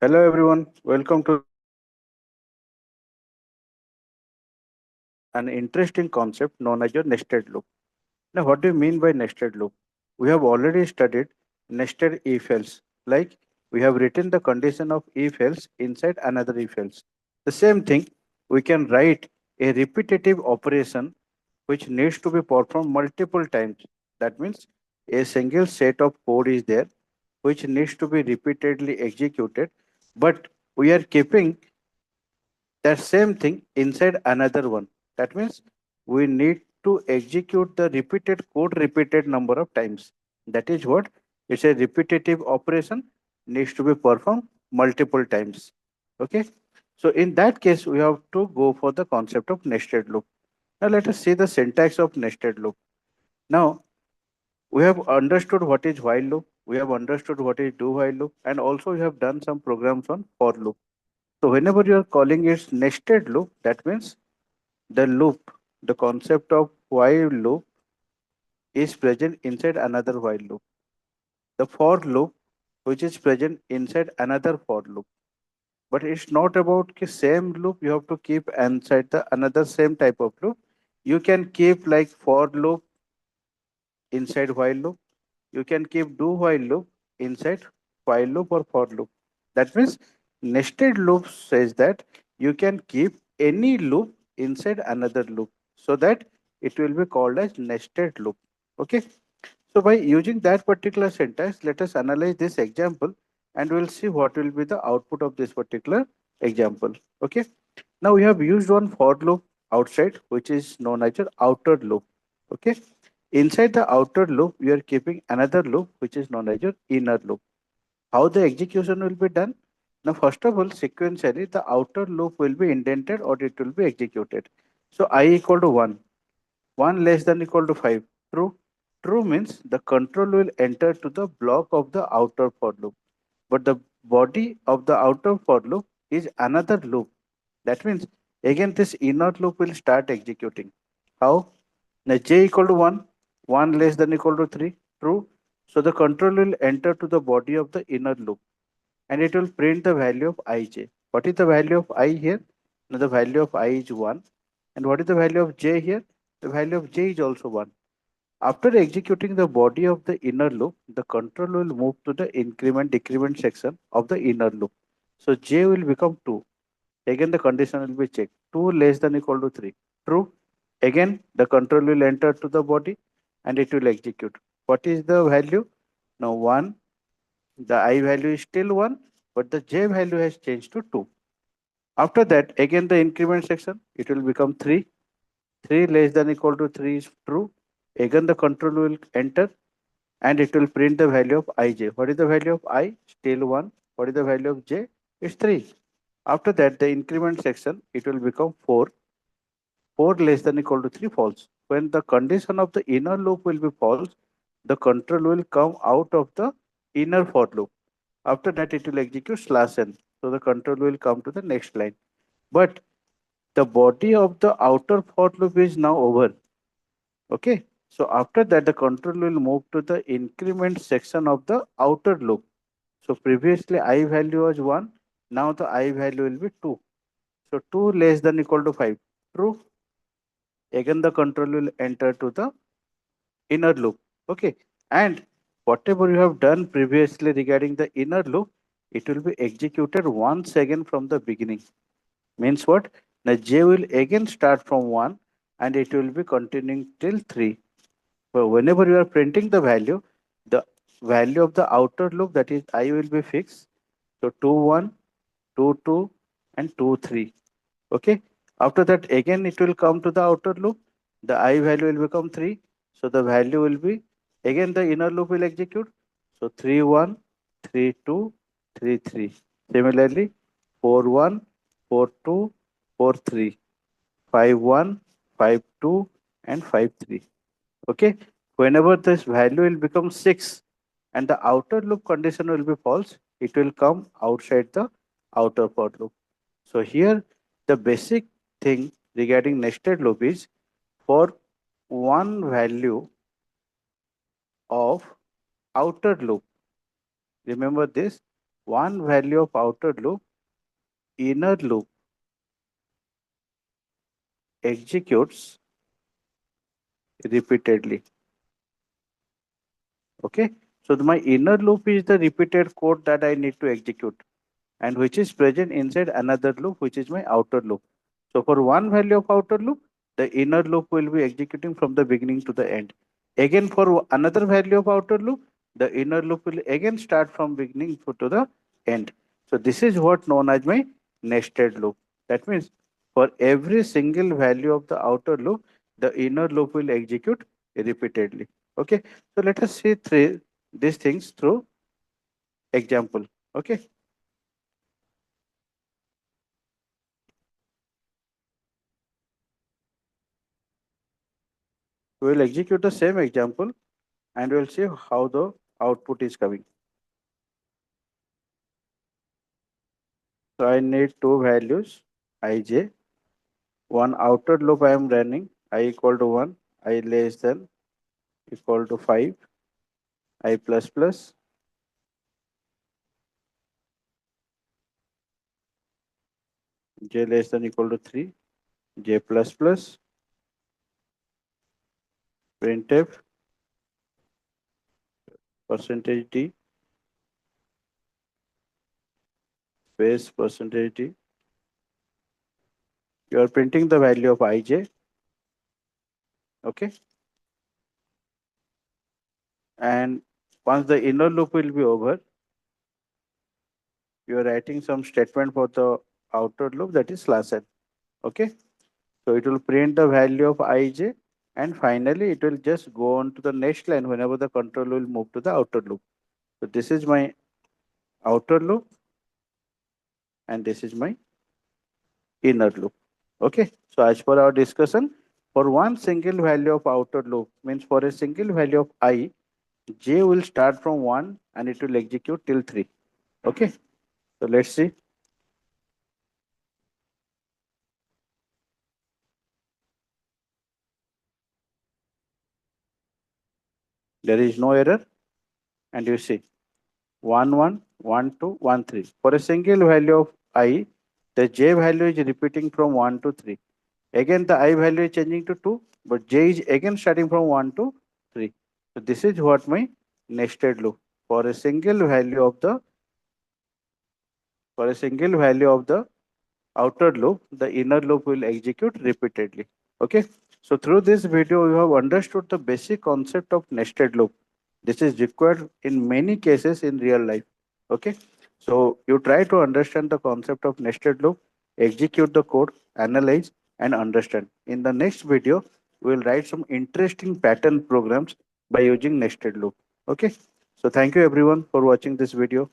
Hello everyone, welcome to an interesting concept known as your nested loop. Now, what do you mean by nested loop? We have already studied nested if else, like we have written the condition of if else inside another if else. The same thing, we can write a repetitive operation which needs to be performed multiple times. That means a single set of code is there which needs to be repeatedly executed, but we are keeping that same thing inside another one. That means we need to execute the repeated code repeated number of times. That is what it's a repetitive operation needs to be performed multiple times. Okay. So in that case, we have to go for the concept of nested loop. Now let us see the syntax of nested loop. Now we have understood what is while loop. We have understood what is do while loop, and also we have done some programs on for loop. So whenever you are calling it nested loop, that means the loop, the concept of while loop is present inside another while loop. The for loop, which is present inside another for loop. But it's not about the same loop you have to keep inside the another same type of loop. You can keep like for loop inside while loop. You can keep do while loop inside while loop or for loop. That means nested loop says that you can keep any loop inside another loop so that it will be called as nested loop. Okay. So by using that particular syntax, let us analyze this example and we'll see what will be the output of this particular example. Okay. Now we have used one for loop outside, which is known as your outer loop. Okay. Inside the outer loop, we are keeping another loop, which is known as your inner loop. How the execution will be done? Now, first of all, sequentially, the outer loop will be indented or it will be executed. So I equal to 1, 1 less than equal to 5. True. True means the control will enter to the block of the outer for loop. But the body of the outer for loop is another loop. That means again this inner loop will start executing. How? Now j equal to 1, 1 less than equal to 3. True. So the control will enter to the body of the inner loop and it will print the value of ij. What is the value of I here? Now the value of I is 1. And what is the value of j here? The value of j is also 1. After executing the body of the inner loop, the control will move to the increment decrement section of the inner loop. So j will become 2. Again the condition will be checked. 2 less than equal to 3. True. Again the control will enter to the body and it will execute. What is the value? Now 1. The I value is still 1, but the j value has changed to 2. After that, again the increment section, it will become 3. 3 less than equal to 3 is true. Again the control will enter and it will print the value of ij. What is the value of I? Still 1. What is the value of j? It's 3. After that, the increment section, it will become 4. 4 less than equal to 3 false. When the condition of the inner loop will be false, the control will come out of the inner for loop. After that, it will execute /n. So the control will come to the next line. But the body of the outer for loop is now over. Okay. So after that, the control will move to the increment section of the outer loop. So previously I value was 1. Now the I value will be 2. So 2 less than equal to 5. True. Again the control will enter to the inner loop. Okay. And whatever you have done previously regarding the inner loop, it will be executed once again from the beginning. Means what? Now j will again start from 1 and it will be continuing till 3. So whenever you are printing the value of the outer loop, that is I will be fixed. So 2 1, 2 2 and 2 3. Okay. After that again it will come to the outer loop. The I value will become 3. So the value will be again the inner loop will execute. So 3 1, 3 2, 3 3. Similarly 4 1, 4 2, 4 3, 5 1, 5 2 and 5 3. Okay. Whenever this value will become 6 and the outer loop condition will be false, it will come outside the outer for loop. So here the basic thing regarding nested loop is for one value of outer loop. Remember this, one value of outer loop, inner loop executes repeatedly. Okay, so my inner loop is the repeated code that I need to execute, and which is present inside another loop, which is my outer loop. So for one value of outer loop, the inner loop will be executing from the beginning to the end. Again, for another value of outer loop, the inner loop will again start from beginning to the end. So this is what known as my nested loop. That means for every single value of the outer loop, the inner loop will execute repeatedly. Okay, so let us see these things through example. Okay. We will execute the same example and we'll see how the output is coming. So I need two values, ij. One outer loop I am running, I equal to 1, I less than equal to 5, I plus plus, j less than equal to 3, j plus plus, printf, percentage d, space percentage d. You are printing the value of ij. Okay. And once the inner loop will be over, you are writing some statement for the outer loop, that is slash n. Okay. So it will print the value of ij, and finally it will just go on to the next line whenever the control will move to the outer loop. So this is my outer loop and this is my inner loop. Okay. So as per our discussion, for one single value of outer loop, means for a single value of I, j will start from 1 and it will execute till 3. Okay. So let's see. There is no error, and you see 1 1 1 2 1 3. For a single value of I, the j value is repeating from 1 to 3. Again the I value is changing to 2, but j is again starting from 1 to 3. So this is what my nested loop. For a single value of the outer loop, the inner loop will execute repeatedly. Okay. So through this video, you have understood the basic concept of nested loop. This is required in many cases in real life. Okay. So you try to understand the concept of nested loop, execute the code, analyze and understand. In the next video, we will write some interesting pattern programs by using nested loop. Okay. So thank you everyone for watching this video.